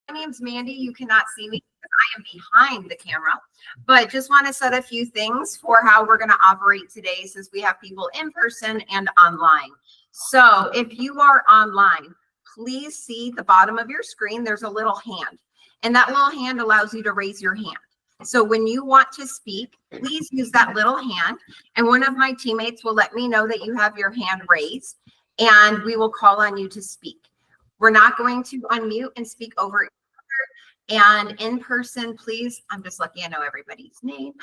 My name's Mandy. You cannot see me because I am behind the camera, but just want to set a few things for how we're going to operate today since we have people in person and online. So if you are online, please see the bottom of your screen. There's a little hand, and that little hand allows you to raise your hand. So when you want to speak, please use that little hand, and one of my teammates will let me know that you have your hand raised, and we will call on you to speak. We're not going to unmute and speak over each other. And in person, please, I'm just lucky I know everybody's name.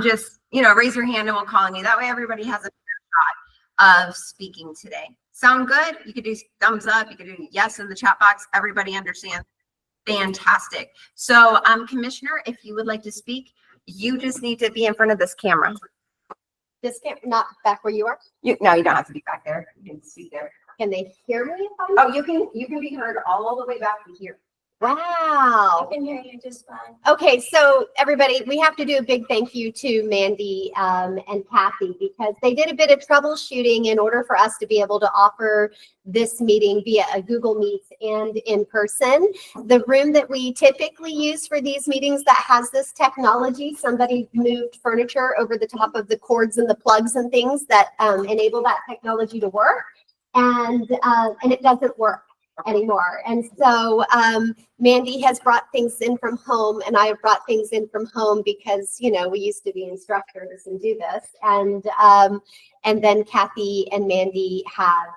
Just, raise your hand and we'll call on you. That way everybody has a shot of speaking today. Sound good? You could do thumbs up. You could do yes in the chat box. Everybody understands. Fantastic. So, Commissioner, if you would like to speak, you just need to be in front of this camera. This camera, not back where you are? No, you don't have to be back there. You can speak there. Can they hear me if I'm? Oh, you can be heard all the way back to here. Wow. I can hear you just fine. Okay, so everybody, we have to do a big thank you to Mandy and Kathy because they did a bit of troubleshooting in order for us to be able to offer this meeting via a Google Meet and in person. The room that we typically use for these meetings that has this technology, somebody moved furniture over the top of the cords and the plugs and things that enable that technology to work, and it doesn't work anymore. And so Mandy has brought things in from home, and I have brought things in from home because we used to be instructors and do this. And then Kathy and Mandy have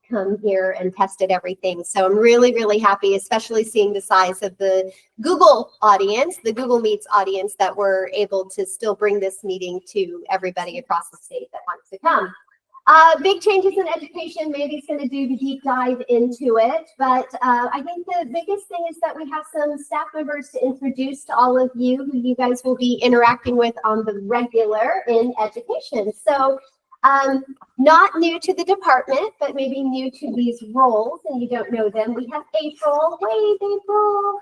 come here and tested everything. So I'm really, really happy, especially seeing the size of the Google audience, the Google Meets audience, that we're able to still bring this meeting to everybody across the state that wants to come. Big changes in education. Mandy's going to do the deep dive into it, but I think the biggest thing is that we have some staff members to introduce to all of you who you guys will be interacting with on the regular in education. So not new to the department, but maybe new to these roles, and you don't know them. We have April. Wave, April.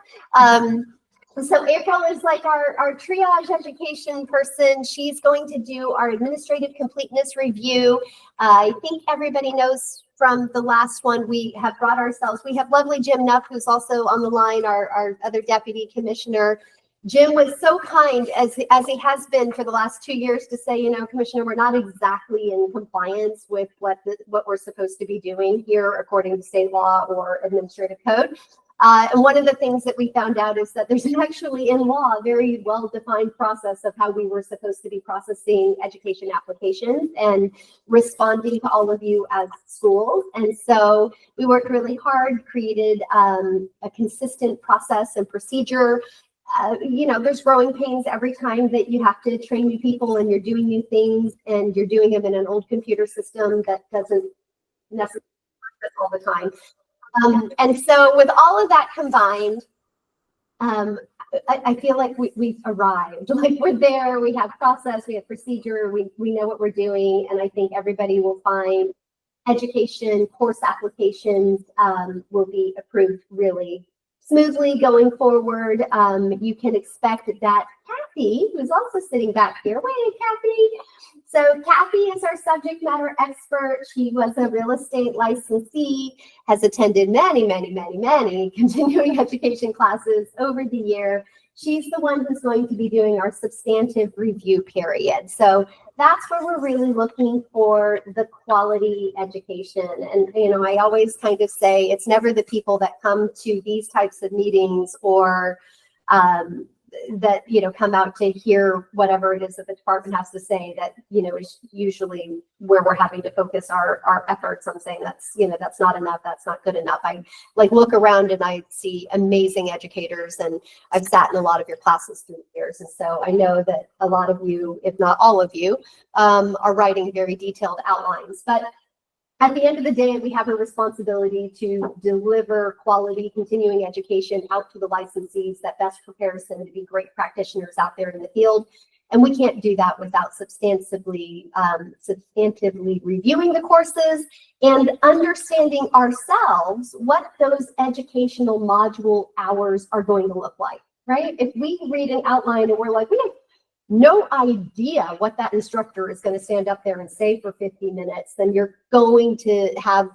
So April is like our triage education person. She's going to do our administrative completeness review. I think everybody knows from the last one we have brought ourselves. We have lovely Jim Nuff, who's also on the line, our other deputy commissioner. Jim was so kind, as he has been for the last 2 years, to say, Commissioner, we're not exactly in compliance with what we're supposed to be doing here according to state law or administrative code. And one of the things that we found out is that there's actually in law a very well-defined process of how we were supposed to be processing education applications and responding to all of you as schools. And so we worked really hard, created a consistent process and procedure. There's growing pains every time that you have to train new people and you're doing new things and you're doing them in an old computer system that doesn't necessarily work all the time. And so with all of that combined, I feel like we've arrived. Like we're there, we have process, we have procedure, we know what we're doing, and I think everybody will find education course applications will be approved really smoothly going forward. You can expect that Kathy, who's also sitting back here, wait, Kathy. So Kathy is our subject matter expert. She was a real estate licensee, has attended many continuing education classes over the year. She's the one who's going to be doing our substantive review period. So that's where we're really looking for the quality education. And, I always kind of say it's never the people that come to these types of meetings or that come out to hear whatever it is that the department has to say that is usually where we're having to focus our efforts on saying that's not enough, that's not good enough. I look around and I see amazing educators, and I've sat in a lot of your classes through the years, and so I know that a lot of you, if not all of you, are writing very detailed outlines. But at the end of the day, we have a responsibility to deliver quality continuing education out to the licensees that best prepares them to be great practitioners out there in the field. And we can't do that without substantively reviewing the courses and understanding ourselves what those educational module hours are going to look like, right? If we read an outline and we're like, we have no idea what that instructor is going to stand up there and say for 50 minutes, then you're going to have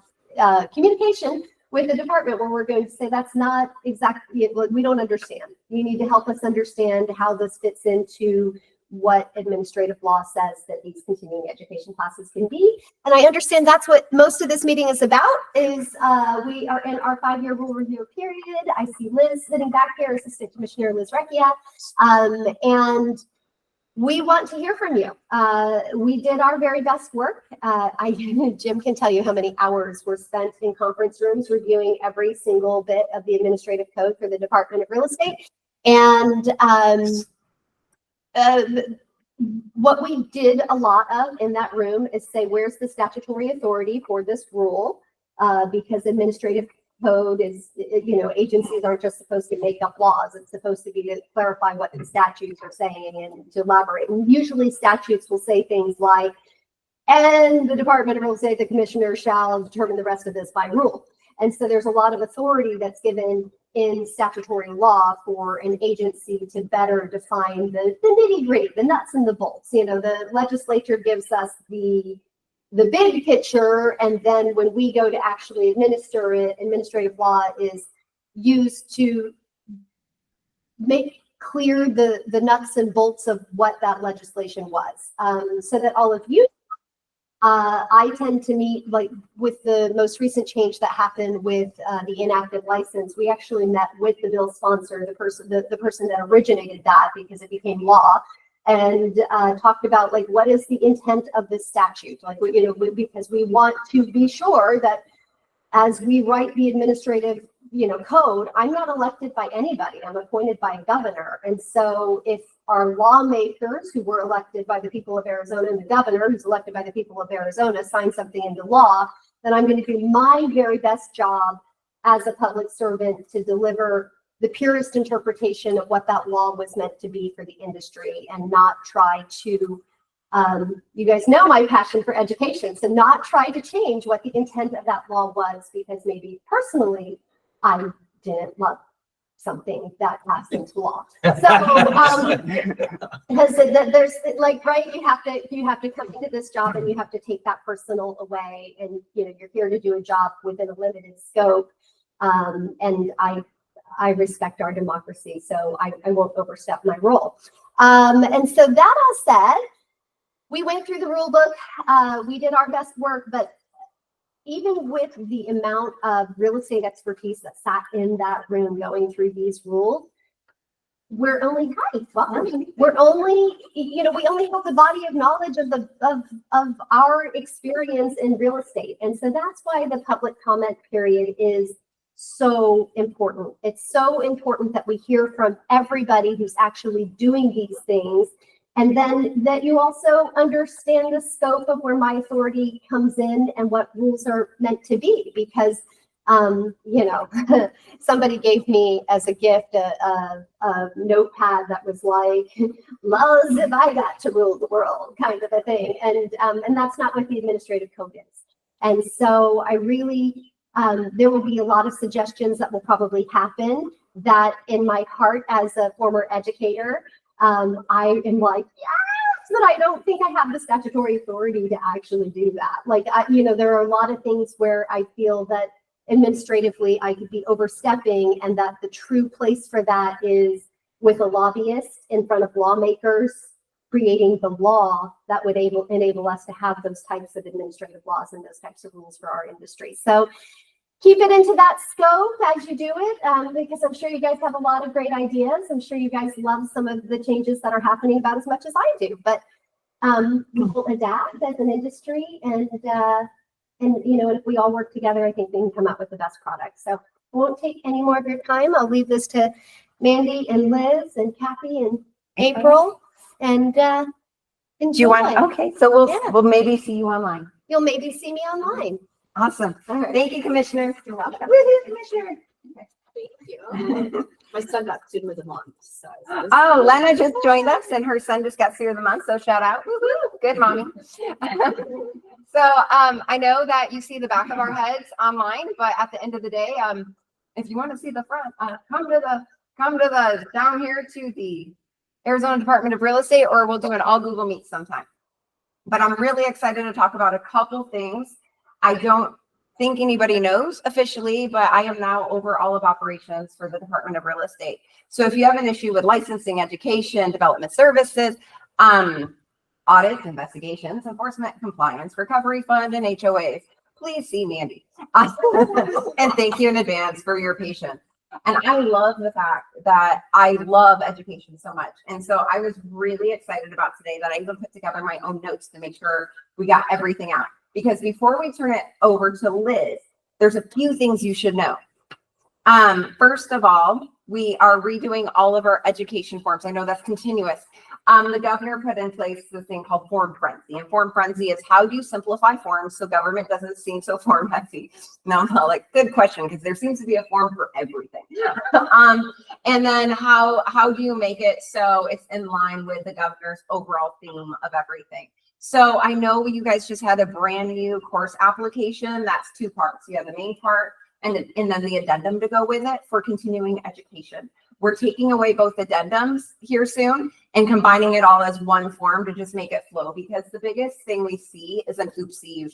communication with the department where we're going to say that's not exactly, we don't understand. You need to help us understand how this fits into what administrative law says that these continuing education classes can be. And I understand that's what most of this meeting is about, is we are in our 5-year rule review period. I see Liz sitting back here, Assistant Commissioner Liz Recchia, and we want to hear from you. We did our very best work. Jim can tell you how many hours were spent in conference rooms reviewing every single bit of the administrative code for the Department of Real Estate. And what we did a lot of in that room is say, where's the statutory authority for this rule? Because administrative code is, agencies aren't just supposed to make up laws. It's supposed to be to clarify what the statutes are saying and to elaborate. And usually statutes will say things like, and the Department of Real Estate, the commissioner shall determine the rest of this by rule. And so there's a lot of authority that's given in statutory law for an agency to better define the nitty-gritty, the nuts and the bolts. The legislature gives us the big picture, and then when we go to actually administer it, administrative law is used to make clear the nuts and bolts of what that legislation was, so that all of you, I tend to meet, like with the most recent change that happened with the inactive license, we actually met with the bill sponsor, the person that originated that, because it became law, and talked about like, what is the intent of this statute? Like, because we want to be sure that as we write the administrative, code, I'm not elected by anybody. I'm appointed by a governor. And so if our lawmakers who were elected by the people of Arizona and the governor who's elected by the people of Arizona sign something into law, then I'm going to do my very best job as a public servant to deliver the purest interpretation of what that law was meant to be for the industry, and not try to, you guys know my passion for education, so not try to change what the intent of that law was, because maybe personally I didn't love something that passed into law. So because there's like, right, you have to come into this job and you have to take that personal away, and you're here to do a job within a limited scope. And I respect our democracy, so I won't overstep my role. And so that all said, we went through the rule book. We did our best work, but even with the amount of real estate expertise that sat in that room going through these rules, we're only we only have the body of knowledge of our experience in real estate. And so that's why the public comment period is so important. It's so important that we hear from everybody who's actually doing these things, and then that you also understand the scope of where my authority comes in and what rules are meant to be. Because, somebody gave me as a gift a notepad that was like, laws if I got to rule the world, kind of a thing. And that's not what the administrative code is. And so I really, there will be a lot of suggestions that will probably happen that in my heart as a former educator, I am like, yes, but I don't think I have the statutory authority to actually do that. Like, there are a lot of things where I feel that administratively I could be overstepping, and that the true place for that is with a lobbyist in front of lawmakers creating the law that would enable us to have those types of administrative laws and those types of rules for our industry. So keep it into that scope as you do it, because I'm sure you guys have a lot of great ideas. I'm sure you guys love some of the changes that are happening about as much as I do, but we'll adapt as an industry, and if we all work together, I think we can come up with the best product. So I won't take any more of your time. I'll leave this to Mandy and Liz and Kathy and April, and enjoy. Do you want? Okay, so we'll maybe see you online. You'll maybe see me online. Awesome. All right. Thank you, Commissioner. You're welcome. Woohoo, Commissioner. Thank you. My son got student of the month. So Oh, Lena just joined us, and her son just got student of the month. So shout out. Woohoo. Good mommy. So I know that you see the back of our heads online, but at the end of the day, if you want to see the front, come to the down here to the Arizona Department of Real Estate, or we'll do an all Google Meet sometime. But I'm really excited to talk about a couple things. I don't think anybody knows officially, but I am now over all of operations for the Department of Real Estate. So if you have an issue with licensing, education, development services, audits, investigations, enforcement, compliance, recovery fund, and HOAs, please see Mandy. And thank you in advance for your patience. And I love the fact that I love education so much. And so I was really excited about today that I even put together my own notes to make sure we got everything out. Because before we turn it over to Liz, there's a few things you should know. First of all, we are redoing all of our education forms. I know that's continuous. The governor put in place this thing called Form Frenzy. And Form Frenzy is how do you simplify forms so government doesn't seem so form heavy? No, like good question, because there seems to be a form for everything. And then how do you make it so it's in line with the governor's overall theme of everything? So I know you guys just had a brand new course application. That's two parts. You have the main part and then the addendum to go with it for continuing education. We're taking away both addendums here soon and combining it all as one form to just make it flow, because the biggest thing we see is an oopsie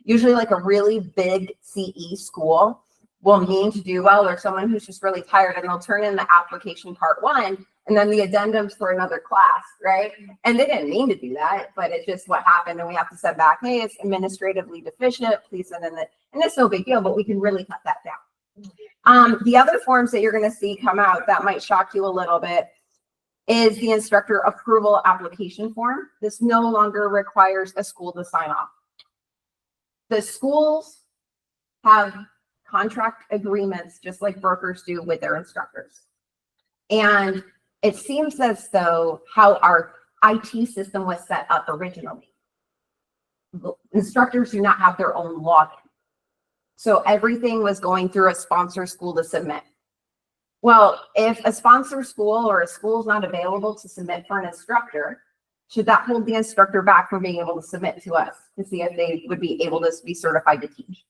usually like a really big CE school will mean to do well, or someone who's just really tired and they'll turn in the application part 1 and then the addendums for another class, right? And they didn't mean to do that, but it's just what happened. And we have to send back, hey, it's administratively deficient, please send in the, and it's no big deal, but we can really cut that down. The other forms that you're going to see come out that might shock you a little bit is the instructor approval application form. This no longer requires a school to sign off. The schools have contract agreements just like brokers do with their instructors. And it seems as though how our IT system was set up originally, instructors do not have their own login. So everything was going through a sponsor school to submit. Well, if a sponsor school or a school is not available to submit for an instructor, should that hold the instructor back from being able to submit to us to see if they would be able to be certified to teach?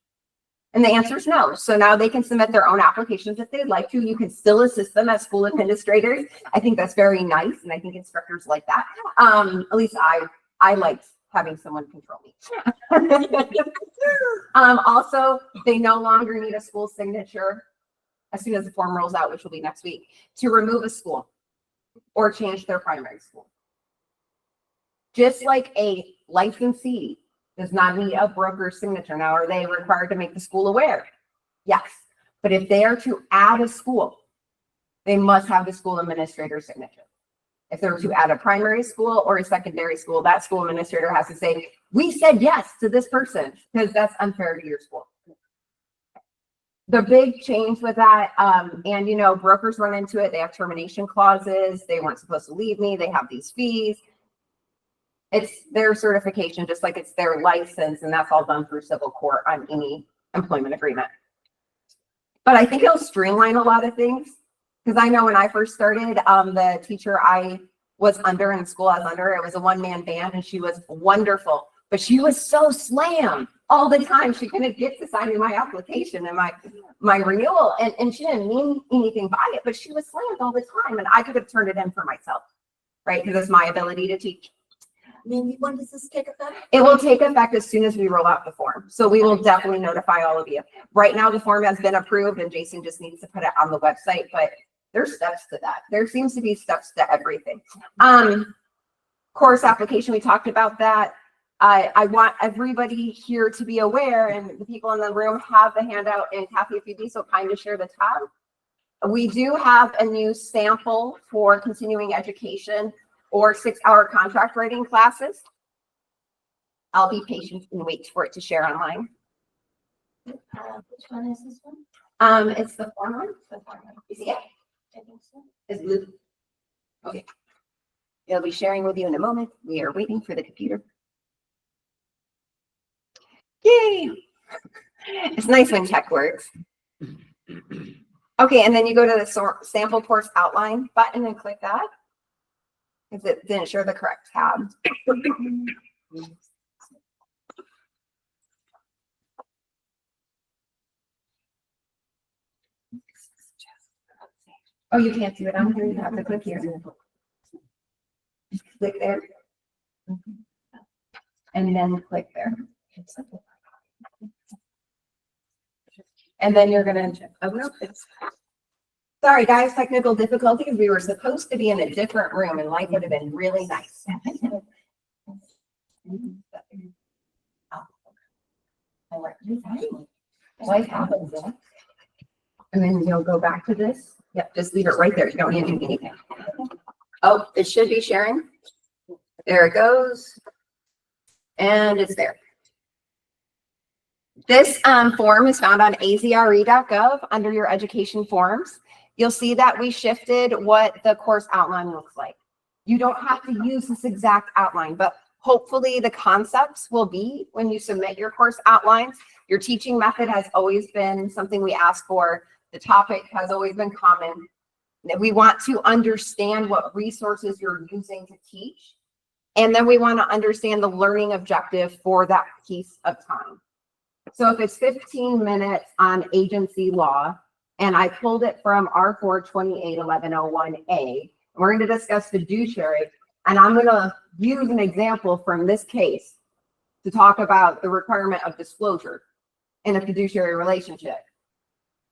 And the answer is no. So now they can submit their own applications if they'd like to. You can still assist them as school administrators. I think that's very nice. And I think instructors like that. At least I liked having someone control me. Also, they no longer need a school signature as soon as the form rolls out, which will be next week, to remove a school or change their primary school. Just like a licensee does not need a broker's signature. Now, are they required to make the school aware? Yes. But if they are to add a school, they must have the school administrator's signature. If they're to add a primary school or a secondary school, that school administrator has to say, we said yes to this person, because that's unfair to your school. The big change with that, and you know, brokers run into it. They have termination clauses. They weren't supposed to leave me. They have these fees. It's their certification, just like it's their license, and that's all done through civil court on any employment agreement. But I think it'll streamline a lot of things, because I know when I first started, the teacher I was under in school I was under, it was a one-man band, and she was wonderful, but she was so slammed all the time. She couldn't get to signing my application and my renewal, and she didn't mean anything by it, but she was slammed all the time, and I could have turned it in for myself, right? Because it's my ability to teach. When does this take effect? It will take effect as soon as we roll out the form. So we will definitely notify all of you. Right now, the form has been approved and Jason just needs to put it on the website, but there's steps to that. There seems to be steps to everything. Course application, we talked about that. I want everybody here to be aware, and the people in the room have the handout, and Kathy, if you'd be so kind to share the tab. We do have a new sample for continuing education or 6-hour contract writing classes. I'll be patient and wait for it to share online. Which one is this one? It's the form one. You see it? I think so. It's blue. Okay. It'll be sharing with you in a moment. We are waiting for the computer. Yay! It's nice when tech works. Okay, and then you go to the sample course outline button and click that, because it didn't show the correct tab. Oh, you can't do it on here. You have to click here. Click there. And then click there. And then you're gonna, oh no, it's, sorry guys, technical difficulties. We were supposed to be in a different room and life would have been really nice. Life happens. Yeah. And then you'll go back to this. Yep, just leave it right there. You don't need to do anything. Oh, it should be sharing. There it goes. And it's there. This form is found on azre.gov under your education forms. You'll see that we shifted what the course outline looks like. You don't have to use this exact outline, but hopefully the concepts will be when you submit your course outlines. Your teaching method has always been something we ask for. The topic has always been common. We want to understand what resources you're using to teach. And then we want to understand the learning objective for that piece of time. So if it's 15 minutes on agency law, and I pulled it from R4 281101A, we're going to discuss fiduciary, and I'm going to use an example from this case to talk about the requirement of disclosure in a fiduciary relationship.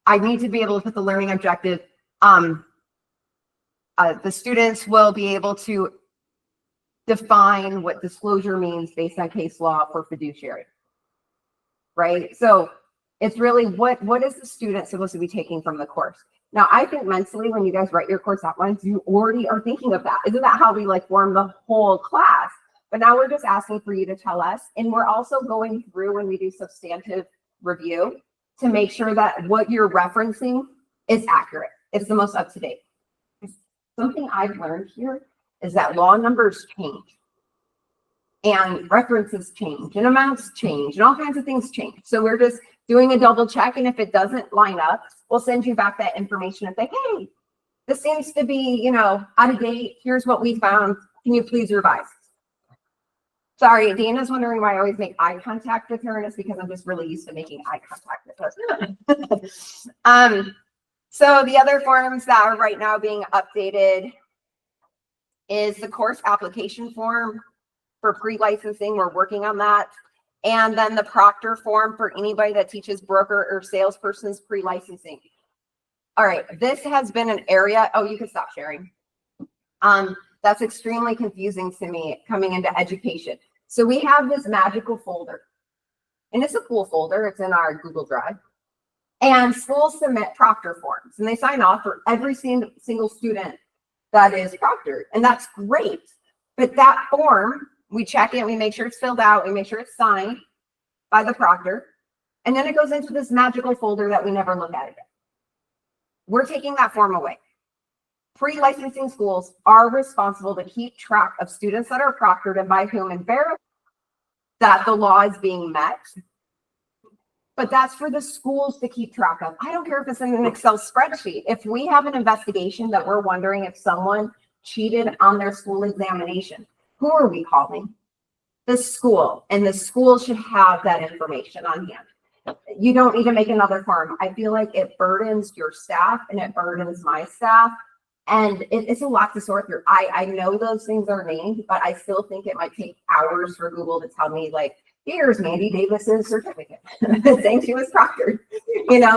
I need to be able to put the learning objective. The students will be able to define what disclosure means based on case law for fiduciary, right? So it's really what is the student supposed to be taking from the course? Now, I think mentally, when you guys write your course outlines, you already are thinking of that. Isn't that how we like form the whole class? But now we're just asking for you to tell us. And we're also going through when we do substantive review to make sure that what you're referencing is accurate. It's the most up to date. Something I've learned here is that law numbers change and references change and amounts change and all kinds of things change. So we're just doing a double check. And if it doesn't line up, we'll send you back that information and say, hey, this seems to be, out of date. Here's what we found. Can you please revise? Sorry, Dana's wondering why I always make eye contact with her, and it's because I'm just really used to making eye contact with her. So the other forms that are right now being updated is the course application form for pre-licensing. We're working on that. And then the proctor form for anybody that teaches broker or salesperson's pre-licensing. All right, this has been an area. Oh, you can stop sharing. That's extremely confusing to me coming into education. So we have this magical folder, and it's a cool folder. It's in our Google Drive. And schools submit proctor forms, and they sign off for every single student that is proctored, and that's great. But that form, we check it, we make sure it's filled out, we make sure it's signed by the proctor, and then it goes into this magical folder that we never look at again. We're taking that form away. Pre-licensing schools are responsible to keep track of students that are proctored and by whom and verify that the law is being met. But that's for the schools to keep track of. I don't care if it's in an Excel spreadsheet. If we have an investigation that we're wondering if someone cheated on their school examination, who are we calling? The school. And the school should have that information on hand. You don't need to make another form. I feel like it burdens your staff and it burdens my staff. And it's a lot to sort through. I know those things are named, but I still think it might take hours for Google to tell me, like, here's Mandy Davis's certificate saying she was proctored.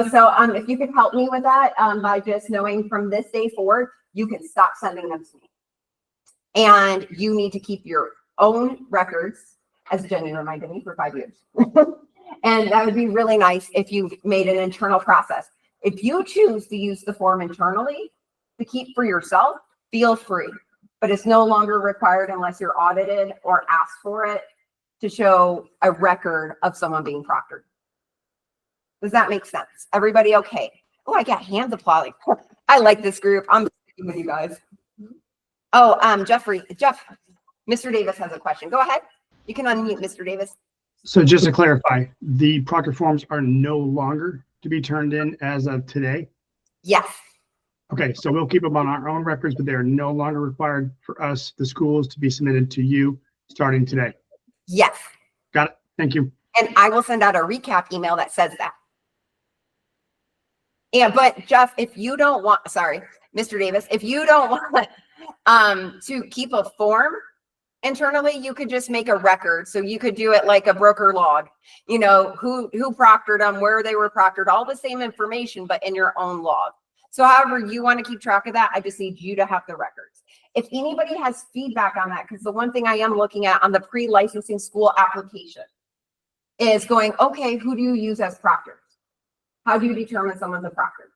So if you could help me with that by just knowing from this day forward, you can stop sending them to me. And you need to keep your own records, as Jenny reminded me, for 5 years. And that would be really nice if you made an internal process. If you choose to use the form internally to keep for yourself, feel free. But it's no longer required unless you're audited or asked for it to show a record of someone being proctored. Does that make sense? Everybody okay? Oh, I got hands applauding. I like this group. I'm with you guys. Oh, Jeff, Mr. Davis has a question. Go ahead. You can unmute Mr. Davis. So just to clarify, the proctor forms are no longer to be turned in as of today? Yes. Okay, so we'll keep them on our own records, but they are no longer required for us, the schools, to be submitted to you starting today. Yes. Got it. Thank you. And I will send out a recap email that says that. Yeah, but Jeff, if you don't want, sorry, Mr. Davis, if you don't want to keep a form internally, you could just make a record. So you could do it like a broker log, you know, who proctored them, where they were proctored, all the same information, but in your own log. So however you want to keep track of that, I just need you to have the records. If anybody has feedback on that, because the one thing I am looking at on the pre-licensing school application is going, okay, who do you use as proctors? How do you determine someone's a proctor?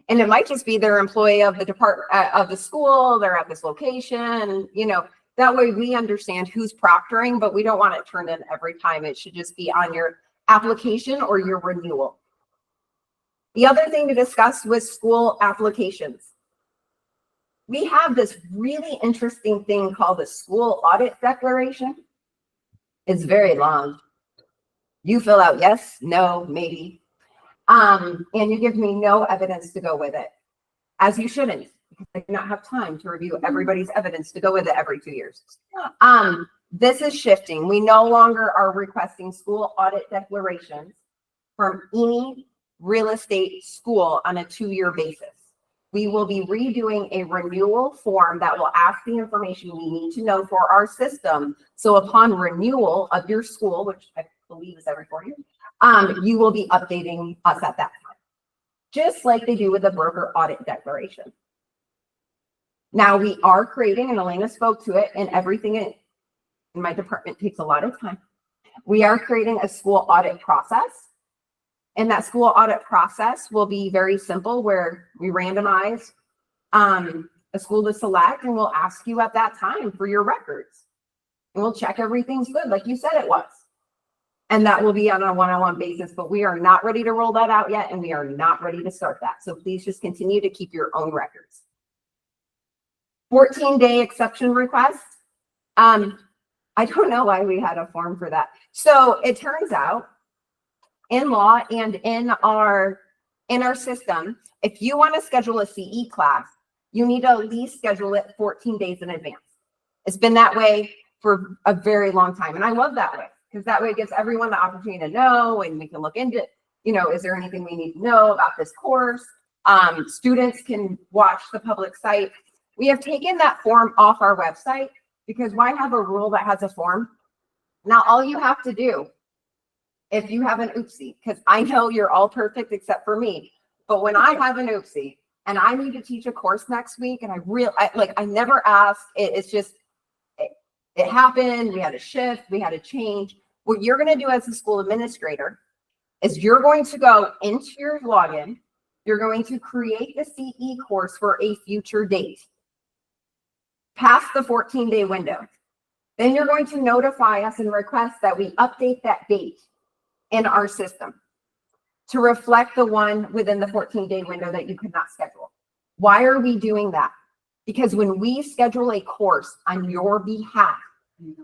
And it might just be their employee of the department of the school, they're at this location, you know, that way we understand who's proctoring, but we don't want it turned in every time. It should just be on your application or your renewal. The other thing to discuss with school applications. We have this really interesting thing called the school audit declaration. It's very long. You fill out yes, no, maybe. And you give me no evidence to go with it, as you shouldn't, because I do not have time to review everybody's evidence to go with it every 2 years. This is shifting. We no longer are requesting school audit declarations from any real estate school on a 2-year basis. We will be redoing a renewal form that will ask the information we need to know for our system. So upon renewal of your school, which I believe is every 4 years, you will be updating us at that time, just like they do with the broker audit declaration. Now we are creating, and Elena spoke to it, and everything in my department takes a lot of time. We are creating a school audit process. And that school audit process will be very simple, where we randomize a school to select, and we'll ask you at that time for your records. And we'll check everything's good, like you said it was. And that will be on a one-on-one basis, but we are not ready to roll that out yet, and we are not ready to start that. So please just continue to keep your own records. 14-day exception request. I don't know why we had a form for that. So it turns out, in law and in our system, if you want to schedule a CE class, you need to at least schedule it 14 days in advance. It's been that way for a very long time. And I love that way, because that way it gives everyone the opportunity to know, and we can look into, you know, is there anything we need to know about this course? Students can watch the public site. We have taken that form off our website, because why have a rule that has a form? Now, all you have to do, if you have an oopsie, because I know you're all perfect except for me, but when I have an oopsie and I need to teach a course next week, and I never asked, it's just, it happened, we had a shift, we had a change. What you're going to do as a school administrator is you're going to go into your login, you're going to create the CE course for a future date, past the 14-day window. Then you're going to notify us and request that we update that date in our system to reflect the one within the 14-day window that you could not schedule. Why are we doing that? Because when we schedule a course on your behalf,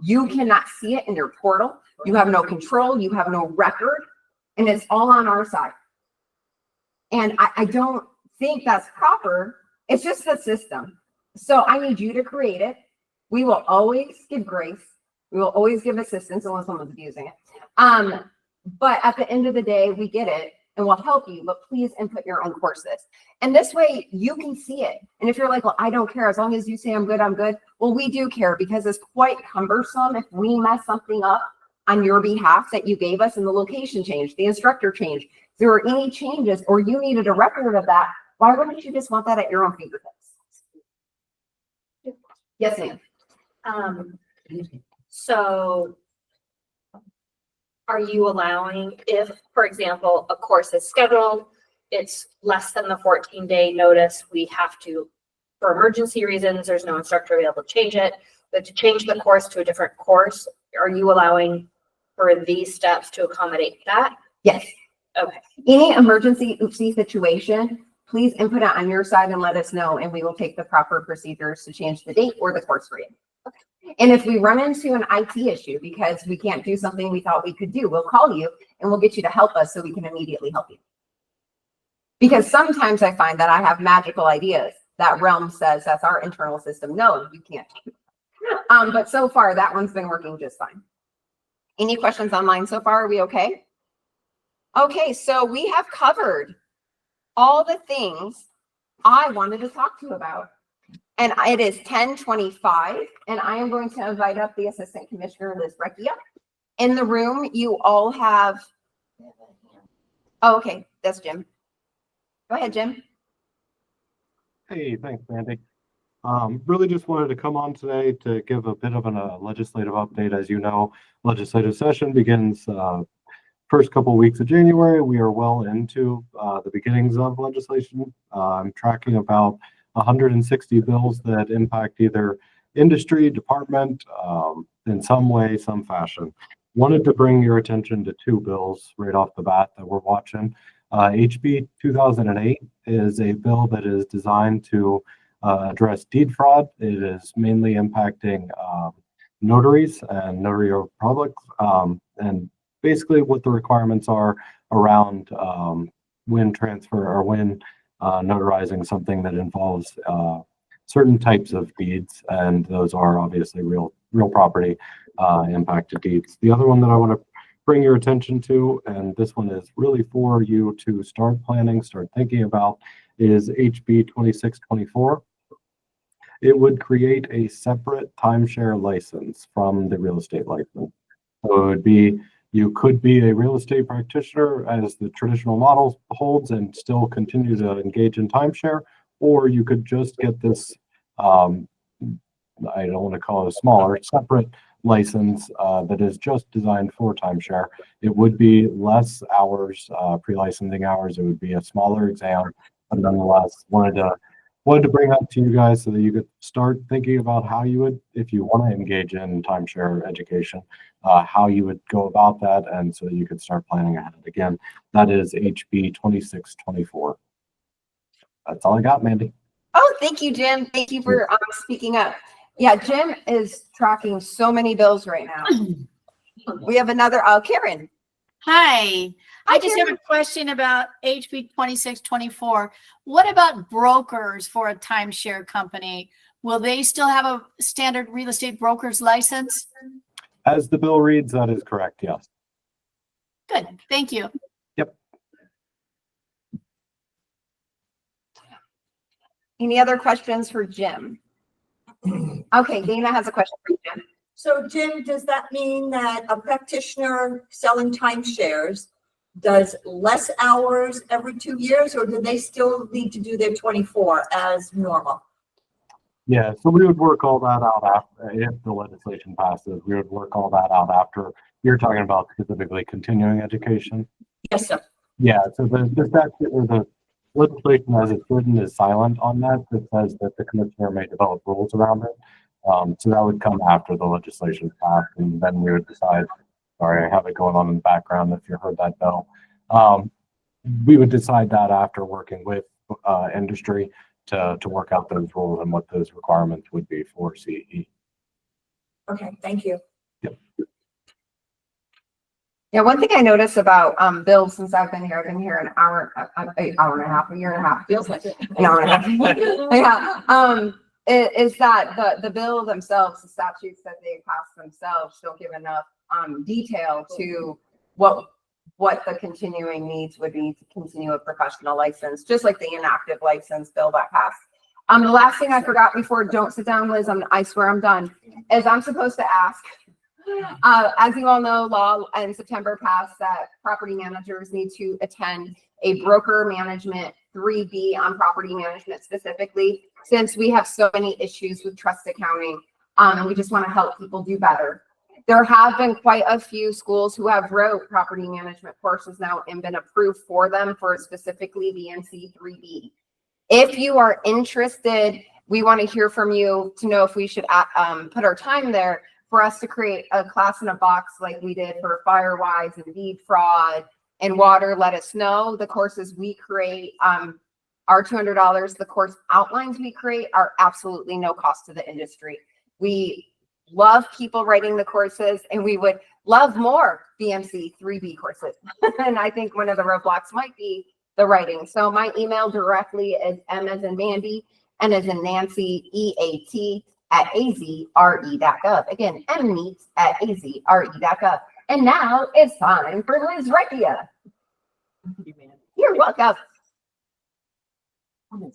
you cannot see it in your portal. You have no control, you have no record, and it's all on our side. And I don't think that's proper. It's just the system. So I need you to create it. We will always give grace. We will always give assistance unless someone's abusing it. But at the end of the day, we get it and we'll help you, but please input your own courses. And this way you can see it. And if you're like, well, I don't care, as long as you say I'm good, I'm good. Well, we do care, because it's quite cumbersome if we mess something up on your behalf that you gave us and the location changed, the instructor changed, if there were any changes or you needed a record of that. Why wouldn't you just want that at your own fingertips? Yes, ma'am. So are you allowing, if, for example, a course is scheduled, it's less than the 14-day notice, we have to, for emergency reasons, there's no instructor able to change it, but to change the course to a different course, are you allowing for these steps to accommodate that? Yes. Okay. Any emergency oopsie situation, please input it on your side and let us know, and we will take the proper procedures to change the date or the course for you. And if we run into an IT issue because we can't do something we thought we could do, we'll call you and we'll get you to help us so we can immediately help you. Because sometimes I find that I have magical ideas that Realm says that's our internal system. No, you can't. But so far that one's been working just fine. Any questions online so far? Are we okay? Okay, so we have covered all the things I wanted to talk to you about. And it is 10:25, and I am going to invite up the Assistant Commissioner, Liz Recchia. In the room, you all have, oh, okay, that's Jim. Go ahead, Jim. Hey, thanks, Mandy. Really just wanted to come on today to give a bit of a legislative update. As you know, legislative session begins first couple of weeks of January. We are well into the beginnings of legislation. I'm tracking about 160 bills that impact either industry, department, in some way, some fashion. Wanted to bring your attention to two bills right off the bat that we're watching. HB 2008 is a bill that is designed to address deed fraud. It is mainly impacting notaries and notary publics, and basically what the requirements are around when transfer or when notarizing something that involves certain types of deeds, and those are obviously real property impacted deeds. The other one that I want to bring your attention to, and this one is really for you to start planning, start thinking about, is HB 2624. It would create a separate timeshare license from the real estate license. So it would be, you could be a real estate practitioner as the traditional model holds and still continue to engage in timeshare, or you could just get this, I don't want to call it a smaller, separate license that is just designed for timeshare. It would be less hours, pre-licensing hours. It would be a smaller exam, but nonetheless, wanted to bring up to you guys so that you could start thinking about how you would, if you want to engage in timeshare education, how you would go about that, and so that you could start planning ahead. Again, that is HB 2624. That's all I got, Mandy. Oh, thank you, Jim. Thank you for speaking up. Yeah, Jim is tracking so many bills right now. We have another, Karen. Hi, I just have a question about HB 2624. What about brokers for a timeshare company? Will they still have a standard real estate broker's license? As the bill reads, that is correct, yes. Good, thank you. Yep. Any other questions for Jim? Okay, Dana has a question for you, Jim. So Jim, does that mean that a practitioner selling timeshares does less hours every 2 years, or do they still need to do their 24 as normal? Yeah, so we would work all that out after, if the legislation passes, we would work all that out after. You're talking about specifically continuing education? Yes, sir. Yeah, so the statute or the legislation as it's written is silent on that. It says that the commissioner may develop rules around it. So that would come after the legislation passed, and then we would decide, sorry, I have it going on in the background if you heard that bell. We would decide that after working with industry to work out those rules and what those requirements would be for CE. Okay, thank you. Yep. Yeah, one thing I noticed about Bill since I've been here an hour and a half, a year and a half. Feels like it. An hour and a half. Yeah. Is that the bill themselves, the statutes that they pass themselves don't give enough detail to what the continuing needs would be to continue a professional license, just like the inactive license bill that passed. The last thing I forgot before, don't sit down, Liz, I swear I'm done, is I'm supposed to ask, as you all know, law in September passed that property managers need to attend a broker management 3B on property management specifically, since we have so many issues with trust accounting, and we just want to help people do better. There have been quite a few schools who have wrote property management courses now and been approved for them for specifically the NC 3B. If you are interested, we want to hear from you to know if we should put our time there for us to create a class in a box like we did for Firewise and deed fraud and water. Let us know. The courses we create are $200. The course outlines we create are absolutely no cost to the industry. We love people writing the courses, and we would love more BMC 3B courses. And I think one of the roadblocks might be the writing. So my email directly is M as in Mandy, N as in Nancy, EAT@azre.gov. Again, mneats@azre.gov. And now it's time for Liz Recchia. You're welcome. I'm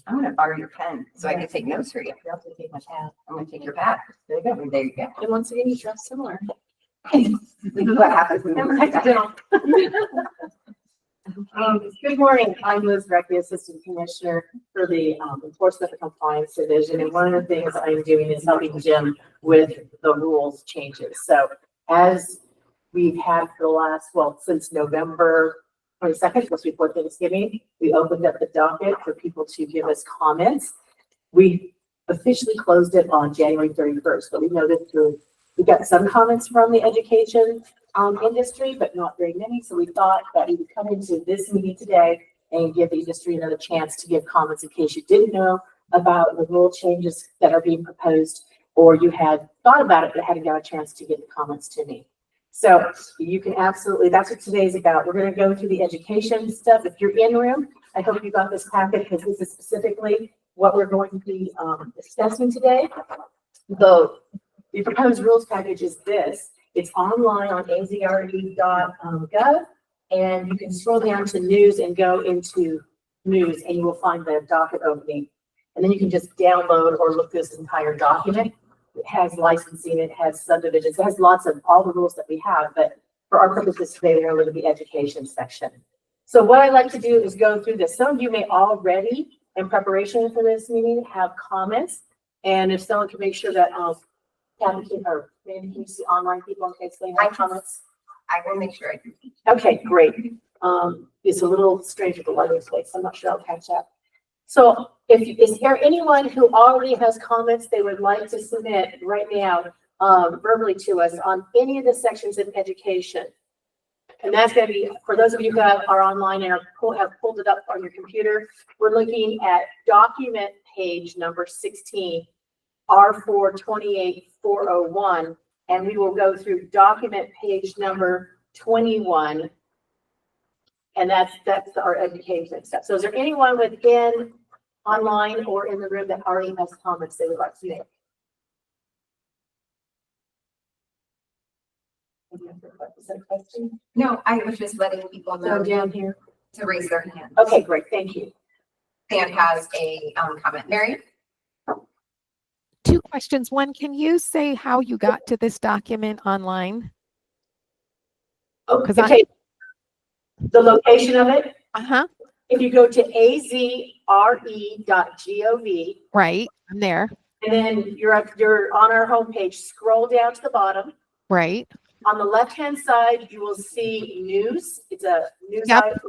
gonna borrow your pen so I can take notes for you. I'm gonna take your pad. There you go. There you go. And once again, you dress similar. This is what happens when you're accidental. Good morning. I'm Liz Breck, the Assistant Commissioner for the Enforcement and Compliance Division. And one of the things I'm doing is helping Jim with the rules changes. So as we've had for the last, well, since November 22nd, just before Thanksgiving, we opened up the docket for people to give us comments. We officially closed it on January 31st, but we noticed we got some comments from the education industry, but not very many. So we thought that we would come into this meeting today and give the industry another chance to give comments in case you didn't know about the rule changes that are being proposed, or you had thought about it but hadn't got a chance to get the comments to me. So you can absolutely, that's what today's about. We're going to go through the education stuff. If you're in room, I hope you got this packet because this is specifically what we're going to be discussing today. The proposed rules package is this. It's online on azre.gov, and you can scroll down to news and go into news, and you will find the docket opening. And then you can just download or look this entire document. It has licensing, it has subdivisions, it has lots of all the rules that we have, but for our purposes today, they're going to be education section. So what I like to do is go through this. Some of you may already, in preparation for this meeting, have comments, and if someone can make sure that Kathy or maybe can you see online people in case they have comments? I will make sure I do. Okay, great. It's a little strange with the lighting place. I'm not sure I'll catch up. So is there anyone who already has comments they would like to submit right now verbally to us on any of the sections in education? And that's going to be, for those of you who are online and have pulled it up on your computer, we're looking at document page number 16. R4-28401, and we will go through document page number 21, and that's our education stuff. So is there anyone within online or in the room that already has comments they would like to make? Is that a question? No, I was just letting people Go know down here. to raise their hand. Okay, great, thank you. Dan has a comment. Mary? Two questions. One, can you say how you got to this document online? Because Okay, the location of it, if you go to azre.gov, right, I'm there. and then you're on our homepage, scroll down to the bottom. Right. On the left-hand side, you will see news. It's a news Yep. item.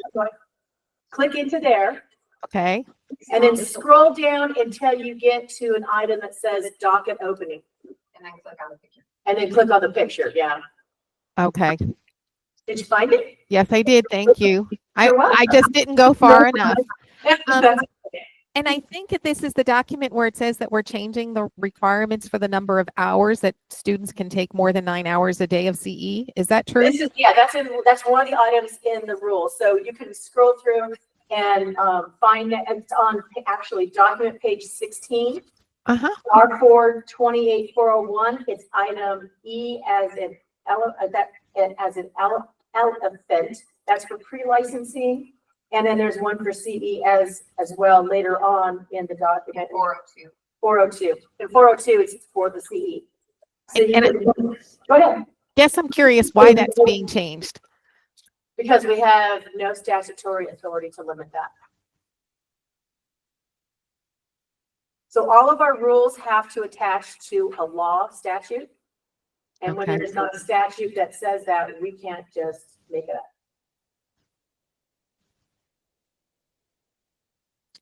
Click into there. Okay. And then scroll down until you get to an item that says docket opening. And then click on the picture. And then click on the picture, yeah. Okay. Did you find it? Yes, I did. Thank you. You're welcome. I just didn't go far enough. That's okay. And I think that this is the document where it says that we're changing the requirements for the number of hours that students can take more than 9 hours a day of CE. Is that true? This is, yeah, that's one of the items in the rules. So you can scroll through and find that it's on actually document page 16. R4-28401. It's item E as an elephant. That's for pre-licensing. And then there's one for CE as well later on in the document. 402. 402. And 402 is for the CE. So go ahead. Guess I'm curious why that's being changed. Because we have no statutory authority to limit that. So all of our rules have to attach to a law statute. And when Okay. there's not a statute that says that, we can't just make it up.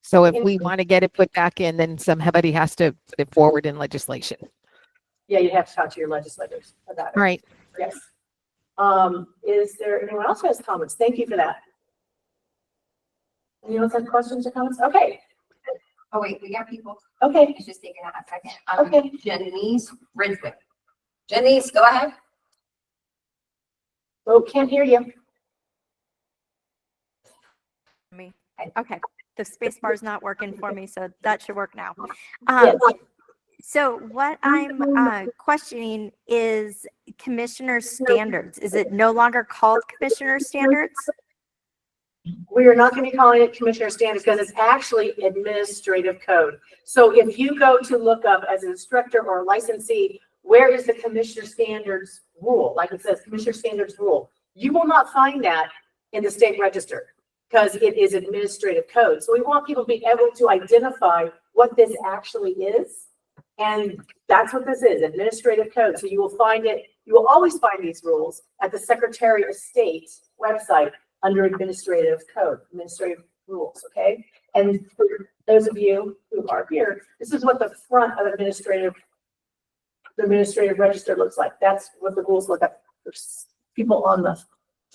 So if we want to get it put back in, then somebody has to put it forward in legislation. Yeah, you have to talk to your legislators about it. All right. Yes. Is there anyone else who has comments? Thank you for that. Anyone else have questions or comments? Okay. Oh, wait, we got people. Okay. It's just taking a second. Okay. Janice Ridgwick. Janice, go ahead. Oh, can't hear you. Me. Okay, the space bar is not working for me, so that should work now. Yes. So what I'm questioning is commissioner standards. Is it no longer called commissioner standards? We are not going to be calling it commissioner standards because it's actually administrative code. So if you go to look up as an instructor or a licensee, where is the commissioner standards rule? Like it says commissioner standards rule. You will not find that in the state register because it is administrative code. So we want people to be able to identify what this actually is. And that's what this is, administrative code. So you will find it, you will always find these rules at the Secretary of State website under administrative code, administrative rules, okay? And for those of you who are here, this is what the front of the administrative register looks like. That's what the rules look like. There's people on the,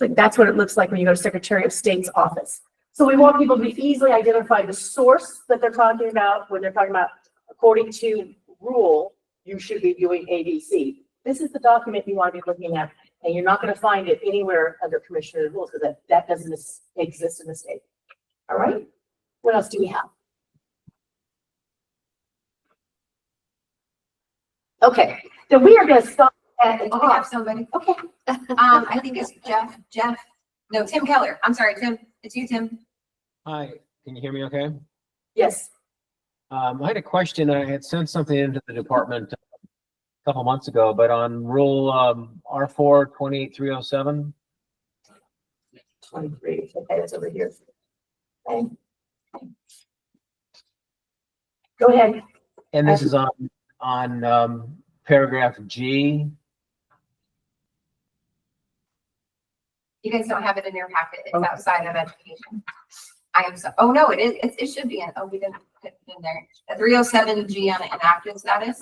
like, that's what it looks like when you go to Secretary of State's office. So we want people to easily identify the source that they're talking about when they're talking about, according to rule, you should be doing ABC. This is the document you want to be looking at, and you're not going to find it anywhere under commissioner rules because that doesn't exist in the state. All right. What else do we have? Okay, then we are going to stop at. We have somebody. Okay. I think it's Tim Keller. I'm sorry, Tim. It's you, Tim. Hi, can you hear me okay? Yes. I had a question. I had sent something into the department a couple months ago, but on rule R4 28307. 23. Okay, that's over here. Okay. Go ahead. And this is on paragraph G. You guys don't have it in your packet. It's outside of education. I am so, oh no, it is, it should be in, oh, we didn't put it in there. 307G on inactive status.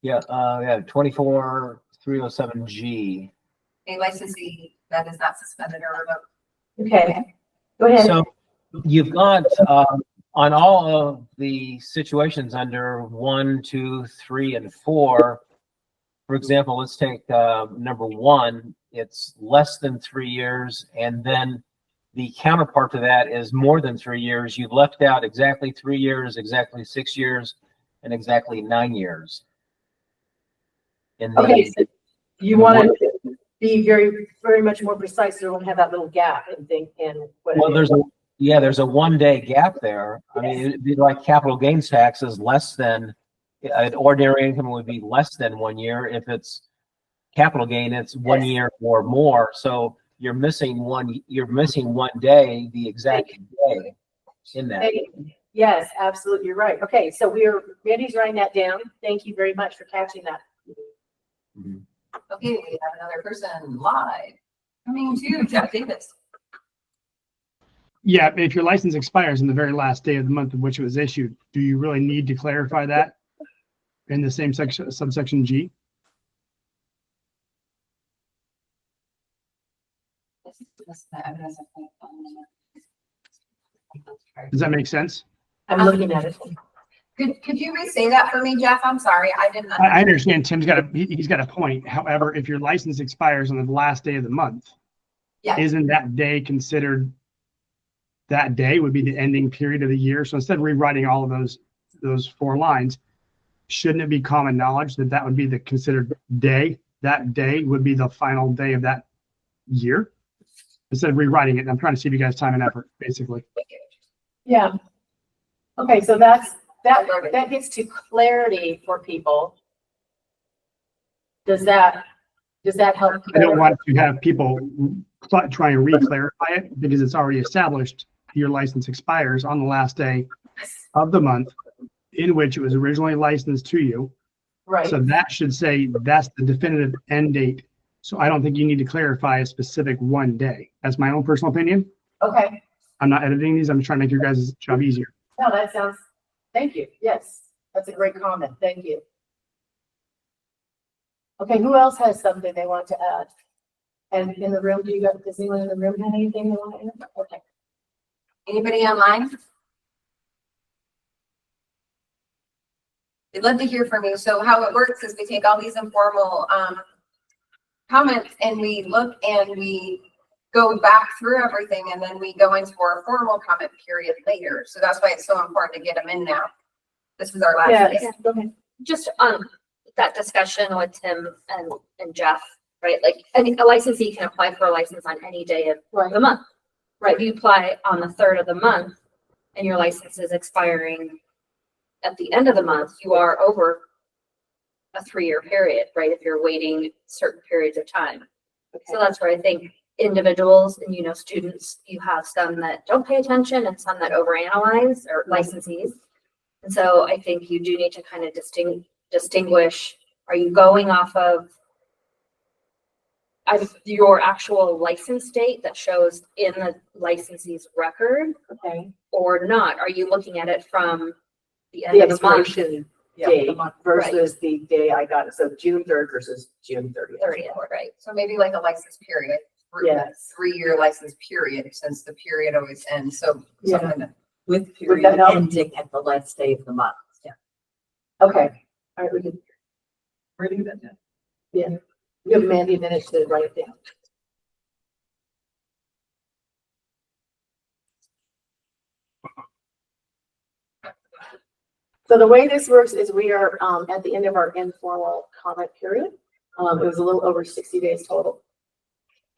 Yeah, 24307G. A licensee that is not suspended or revoked. Okay. Go ahead. So you've got on all of the situations under 1, 2, 3, and 4. For example, let's take number 1. It's less than 3 years, and then the counterpart to that is more than 3 years. You've left out exactly 3 years, exactly 6 years, and exactly 9 years. Okay, so you want to be very, very much more precise. So you don't have that little gap and think in. Well, there's a 1 day gap there. I mean, it'd be like capital gains tax is less than an ordinary income would be less than 1 year. If it's capital gain, it's 1 year or more. So you're missing one day, the exact day in that. Yes, absolutely. You're right. Okay. So Randy's writing that down. Thank you very much for catching that. Mhm. Okay, we have another person live. Coming to Jeff Davis. Yeah, if your license expires on the very last day of the month in which it was issued, do you really need to clarify that in the same section, subsection G? Does that make sense? I'm looking at it. Could you re-say that for me, Jeff? I'm sorry, I didn't. I understand Tim's he's got a point. However, if your license expires on the last day of the month, Yeah. isn't that day considered, that day would be the ending period of the year? So instead of rewriting all of those 4 lines, shouldn't it be common knowledge that that would be the considered day? That day would be the final day of that year? Instead of rewriting it, I'm trying to save you guys time and effort, basically. Yeah. Okay. So that gets to clarity for people. Does that help? I don't want to have people try and re-clarify it because it's already established your license expires on the last day of the month in which it was originally licensed to you. Right. So that should say that's the definitive end date. So I don't think you need to clarify a specific 1 day. That's my own personal opinion. Okay. I'm not editing these. I'm just trying to make your guys' job easier. No, that sounds, thank you. Yes, that's a great comment. Thank you. Okay, who else has something they want to add? And in the room, does anyone in the room have anything they want to add? Okay. Anybody online? We'd love to hear from you. So how it works is we take all these informal comments and we look and we go back through everything and then we go into our formal comment period later. So that's why it's so important to get them in now. This was our last day. Go ahead. Just on that discussion with Tim and Jeff, right? Like, a licensee can apply for a license on any day of the month, right? If you apply on the 3rd of the month and your license is expiring at the end of the month, you are over a 3-year period, right? If you're waiting certain periods of time. So that's where I think individuals and, students, you have some that don't pay attention and some that overanalyze, or licensees. And so I think you do need to kind of distinguish, are you going off of your actual license date that shows in the licensee's record, or not? Are you looking at it from the end of the month? Day versus the day I got it. So June 3rd versus June 30th. 30th, right? So maybe like a license period. Yes. 3-year license period, since the period always ends. So Yeah. something that- With Would period that help? ending at the last day of the month. Okay. All right, we can. We're doing that now. Yeah. Give Mandy a minute to write it down. So the way this works is we are at the end of our informal comment period. It was a little over 60 days total.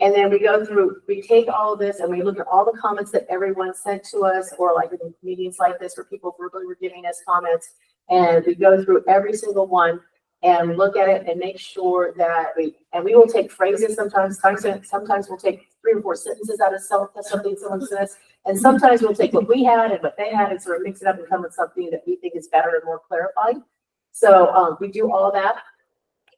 And then we go through, we take all of this and we look at all the comments that everyone sent to us, or like in meetings like this where people verbally were giving us comments. And we go through every single one and look at it and make sure that we will take phrases sometimes we'll take 3 or 4 sentences out of something someone says. And sometimes we'll take what we had and what they had and sort of mix it up and come with something that we think is better and more clarified. So we do all that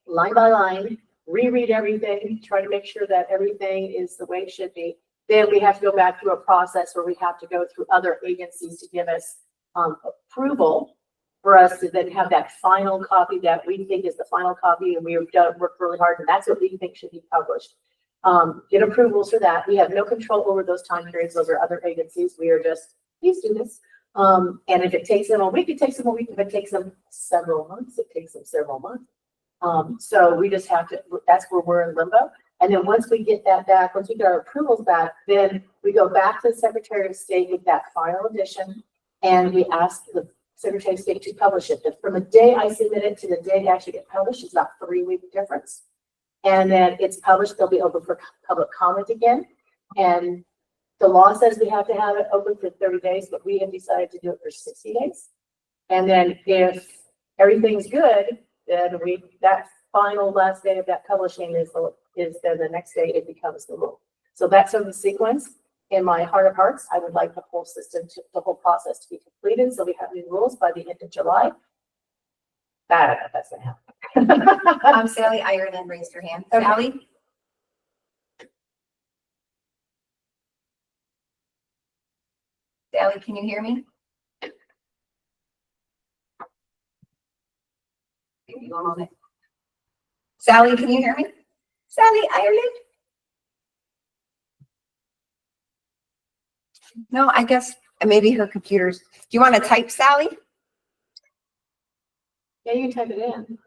line by line, reread everything, try to make sure that everything is the way it should be. Then we have to go back through a process where we have to go through other agencies to give us approval for us to then have that final copy that we think is the final copy, and we have done worked really hard, and that's what we think should be published. Get approvals for that. We have no control over those time periods. Those are other agencies. We are just, please do this. And if it takes them a week, it takes them a week. If it takes them several months, it takes them several months. So we just have to, that's where we're in limbo. And then once we get that back, once we get our approvals back, then we go back to the Secretary of State with that final edition, and we ask the Secretary of State to publish it. From the day I submit it to the day it actually gets published, it's about 3-week difference. And then it's published, they'll be open for public comment again. And the law says we have to have it open for 30 days, but we have decided to do it for 60 days. And then if everything's good, then that final last day of that publishing is then the next day it becomes the rule. So that's sort of the sequence. In my heart of hearts, I would like the whole system, the whole process to be completed. So we have new rules by the end of July. I don't know if that's gonna happen. Sally Ireland raised her hand. Okay. Sally? Sally, can you hear me? Give you a moment. Sally, can you hear me? Sally Ireland? No, I guess maybe her computer's. Do you want to type, Sally? Yeah, you can type it in.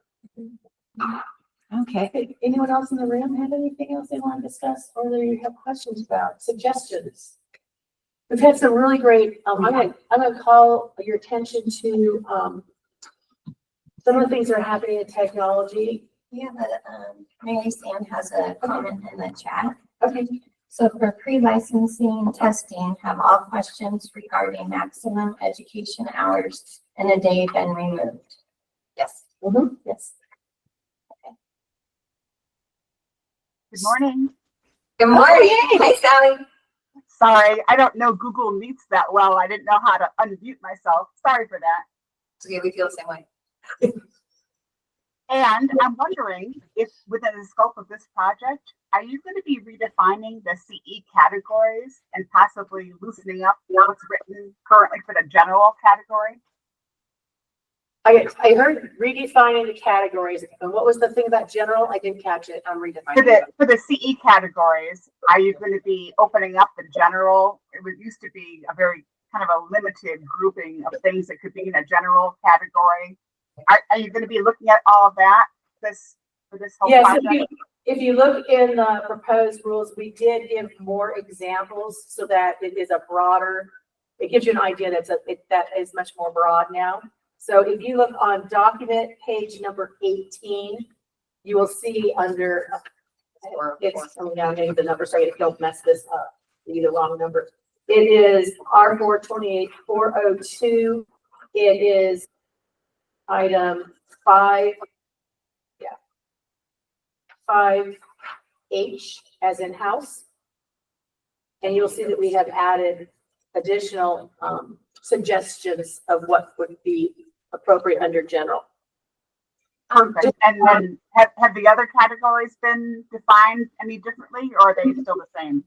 Okay. Okay, anyone else in the room have anything else they want to discuss or that you have questions about, suggestions? We've had some really great, I'm gonna call your attention to, some of the things that are happening in technology. Yeah, Mary Sand has a comment in the chat. Okay. So for pre-licensing testing, have all questions regarding maximum education hours in a day been removed? Yes. Mm-hmm. Yes. Good morning. Good morning. Hi, Sally. Sorry, I don't know Google Meets that well. I didn't know how to unmute myself. Sorry for that. It's okay, we feel the same way. And I'm wondering if within the scope of this project, are you going to be redefining the CE categories and possibly loosening up what's written currently for the general category? I heard redefining the categories. And what was the thing about general? I didn't catch it. I'm redefining. For the CE categories, are you going to be opening up the general? Used to be a very kind of a limited grouping of things that could be in a general category. Are you going to be looking at all of that for this whole project? If you look in the proposed rules, we did give more examples so that it is a broader, it gives you an idea that is much more broad now. So if you look on document page number 18, you will see under It's coming down, maybe the number, so you don't mess this up, the wrong number. It is R 428-402. It is item 5, 5H as in house. And you'll see that we have added additional suggestions of what would be appropriate under general. And then have the other categories been defined any differently, or are they still the same?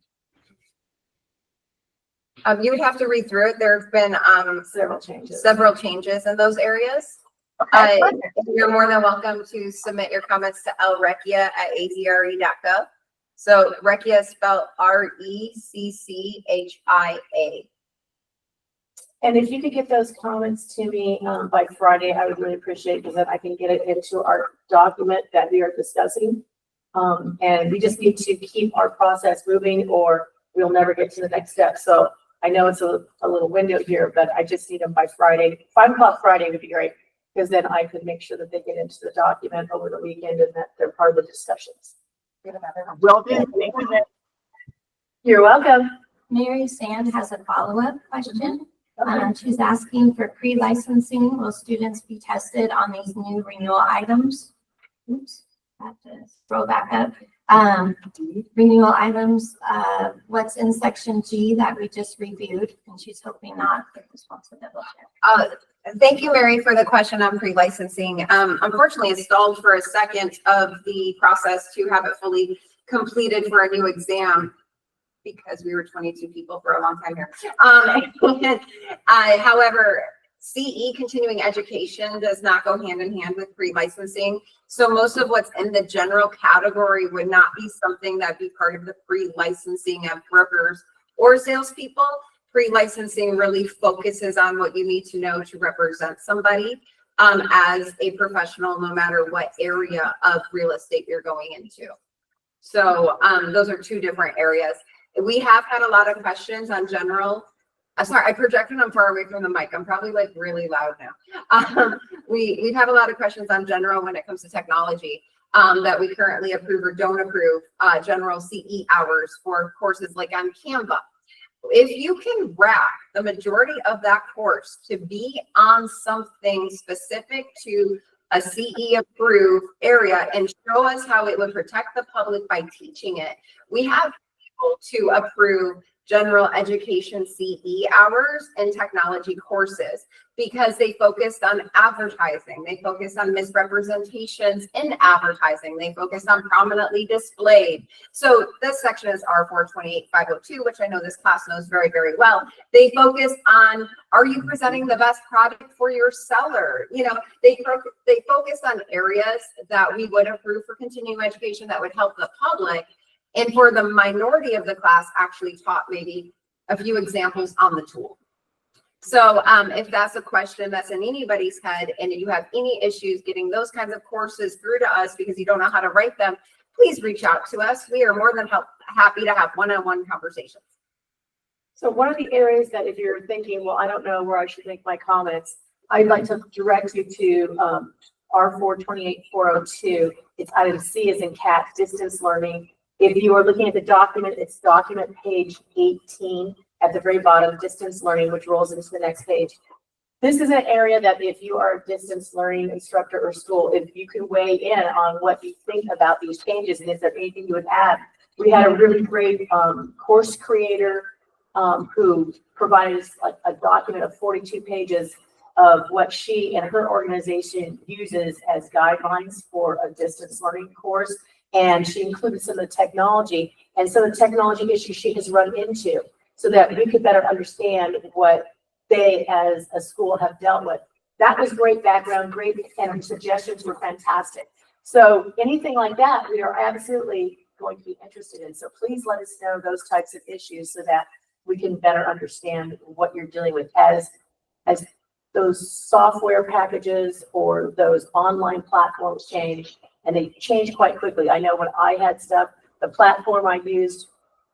You would have to read through it. There have been Several changes. in those areas. Okay, perfect. You're more than welcome to submit your comments to lrecchia@azre.gov. So Recchia is spelled RECCHIA. And if you could get those comments to me by Friday, I would really appreciate it, because then I can get it into our document that we are discussing. And we just need to keep our process moving, or we'll never get to the next step. So I know it's a little window here, but I just need them by Friday. 5 o'clock Friday would be great, because then I could make sure that they get into the document over the weekend and that they're part of the discussions. Will do. Thank you. You're welcome. Mary Sand has a follow-up question. She's asking for pre-licensing. Will students be tested on these new renewal items? Oops, I have to scroll back up. Renewal items, what's in section G that we just reviewed, and she's hoping not. Just wants to double check. Thank you, Mary, for the question on pre-licensing. Unfortunately, it stalled for a second of the process to have it fully completed for a new exam, because we were 22 people for a long time here. However, CE, continuing education, does not go hand in hand with pre-licensing. So most of what's in the general category would not be something that'd be part of the pre-licensing of brokers or salespeople. Pre-licensing really focuses on what you need to know to represent somebody as a professional, no matter what area of real estate you're going into. So those are two different areas. We have had a lot of questions on general. Sorry, I projected them far away from the mic. I'm probably like really loud now. We've had a lot of questions on general when it comes to technology that we currently approve or don't approve general CE hours for courses like on Canva. If you can rack the majority of that course to be on something specific to a CE approved area and show us how it would protect the public by teaching it, we have people to approve general education CE hours and technology courses because they focused on advertising. They focused on misrepresentations in advertising. They focused on prominently displayed. So this section is R428-502, which I know this class knows very, very well. They focus on, are you presenting the best product for your seller? You know, they focus on areas that we would approve for continuing education that would help the public. And for the minority of the class, actually taught maybe a few examples on the tool. So if that's a question that's in anybody's head and you have any issues getting those kinds of courses through to us because you don't know how to write them, please reach out to us. We are more than happy to have one-on-one conversations. So one of the areas that if you're thinking, well, I don't know where I should make my comments, I'd like to direct you to R428-402. It's item C as in cat, distance learning. If you are looking at the document, it's document page 18 at the very bottom, distance learning, which rolls into the next page. This is an area that if you are a distance learning instructor or school, if you could weigh in on what you think about these changes and is there anything you would add. We had a really great course creator who provided us a document of 42 pages of what she and her organization uses as guidelines for a distance learning course. And she included some of the technology and some of the technology issues she has run into so that we could better understand what they as a school have dealt with. That was great background, great, and her suggestions were fantastic. So anything like that, we are absolutely going to be interested in. So please let us know those types of issues so that we can better understand what you're dealing with as those software packages or those online platforms change. And they change quite quickly. I know when I had stuff, the platform I used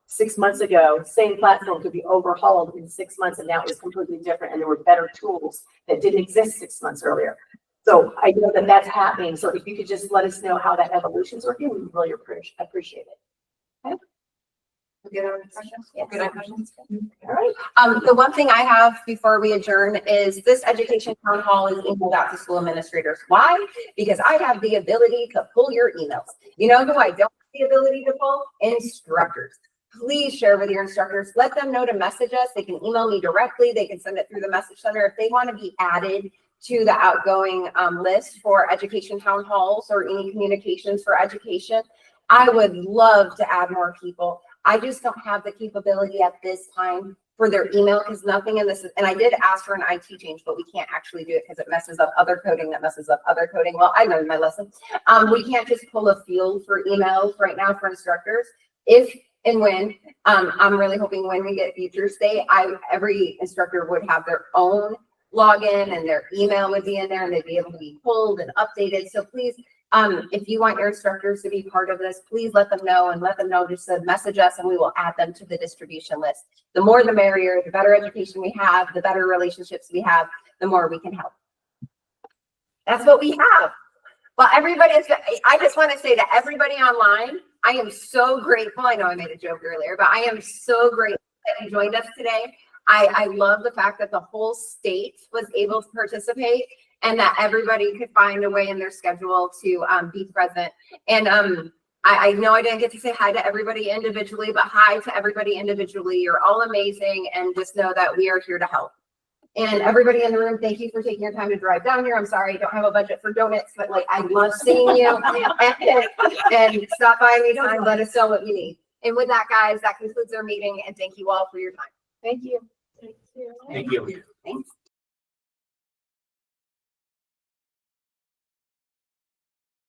6 months ago, same platform could be overhauled in 6 months and now it's completely different and there were better tools that didn't exist 6 months earlier. So I know that that's happening. So if you could just let us know how that evolution's working, we really appreciate it. Good on questions? Yes. Good on questions? All right. The one thing I have before we adjourn is this education town hall is emailed out to school administrators. Why? Because I have the ability to pull your emails. You know who I don't have the ability to pull? Instructors. Please share with your instructors. Let them know to message us. They can email me directly. They can send it through the message center. If they want to be added to the outgoing list for education town halls or any communications for education, I would love to add more people. I just don't have the capability at this time for their email because nothing in this is, and I did ask for an IT change, but we can't actually do it because it messes up other coding that messes up other coding. Well, I learned my lesson. We can't just pull a field for emails right now for instructors. If and when, I'm really hoping when we get Future State, every instructor would have their own login and their email would be in there and they'd be able to be pulled and updated. So please, if you want your instructors to be part of this, please let them know and let them know, just to message us and we will add them to the distribution list. The more the merrier, the better education we have, the better relationships we have, the more we can help. That's what we have. Well, I just want to say to everybody online, I am so grateful. I know I made a joke earlier, but I am so grateful that you joined us today. I love the fact that the whole state was able to participate and that everybody could find a way in their schedule to be present. And I know I didn't get to say hi to everybody individually, but hi to everybody individually. You're all amazing, and just know that we are here to help. And everybody in the room, thank you for taking your time to drive down here. I'm sorry I don't have a budget for donuts, but like I love seeing you. And stop by anytime, let us know what you need. And with that, guys, that concludes our meeting, and thank you all for your time. Thank you. Thank you. Thanks.